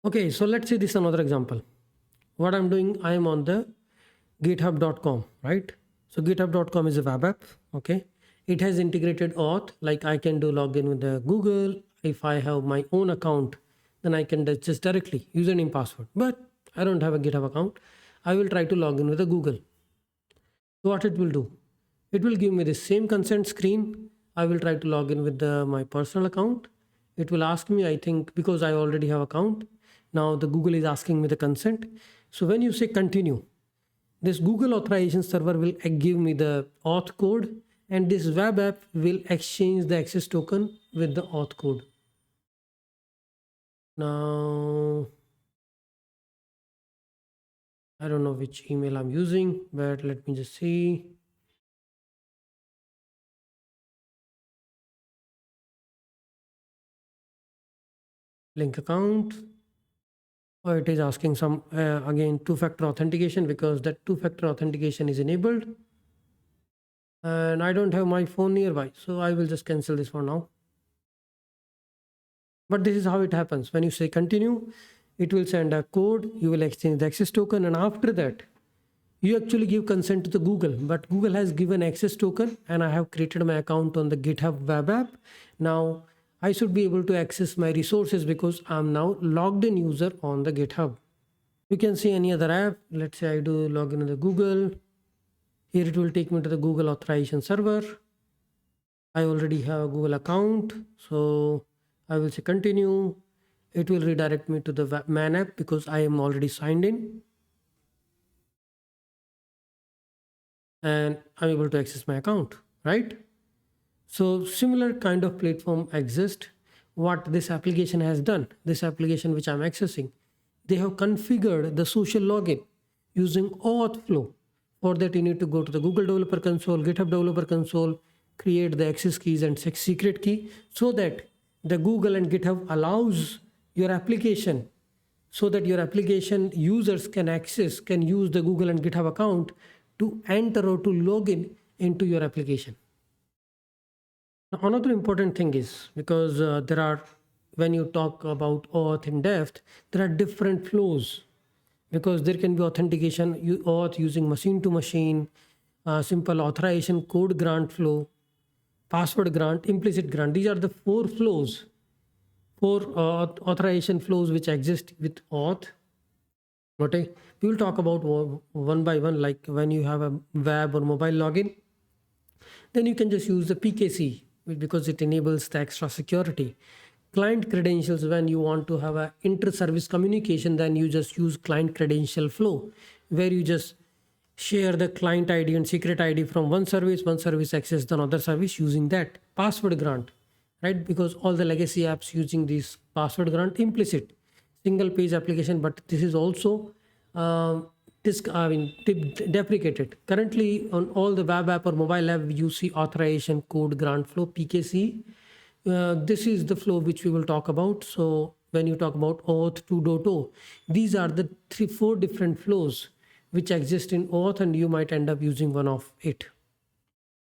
Okay, so let's see this another example. What I'm doing, I am on the github.com, right? So github.com is a web app. Okay, it has integrated auth, like I can do login with the Google. If I have my own account, then I can just directly username password, but I don't have a GitHub account. I will try to log in with the Google. So what it will do, it will give me the same consent screen. I will try to log in with my personal account. It will ask me, I think, because I already have account. Now the Google is asking me the consent. So when you say continue, this Google authorization server will give me the auth code, and this web app will exchange the access token with the auth code. Now, I don't know which email I'm using, but let me just see. Link account. Oh, it is asking some again two-factor authentication, because that two-factor authentication is enabled. And I don't have my phone nearby, so I will just cancel this for now. But this is how it happens. When you say continue, it will send a code, you will exchange the access token, and after that you actually give consent to the Google. But Google has given access token, and I have created my account on the GitHub web app. Now I should be able to access my resources because I'm now logged in user on the GitHub. You can see any other app. Let's say I do login in the Google. Here it will take me to the Google authorization server. I already have a Google account, so I will say continue. It will redirect me to the man app because I am already signed in. And I'm able to access my account, right? So similar kind of platform exists. What this application has done, this application which I'm accessing, they have configured the social login using auth flow. For that, you need to go to the Google Developer Console, GitHub Developer Console, create the access keys and secret key, so that the Google and GitHub allows your application, so that your application users can use the Google and GitHub account to enter or to log into your application. Now, another important thing is, because when you talk about auth in depth, there are different flows, because there can be authentication, auth using machine to machine, simple authorization, code grant flow, password grant, implicit grant. These are the four flows, authorization flows which exist with auth. Okay, we will talk about one by one. Like when you have a web or mobile login, then you can just use the PKC because it enables the extra security. Client credentials, when you want to have a inter-service communication, then you just use client credential flow, where you just share the client ID and secret ID from one service access the another service using that. Password grant, right? Because all the legacy apps using this password grant, implicit single page application, but this is also deprecated. Currently on all the web app or mobile app, you see authorization code grant flow, PKC. This is the flow which we will talk about. So when you talk about Auth 2.0, these are the 4 different flows which exist in Auth, and you might end up using one of it.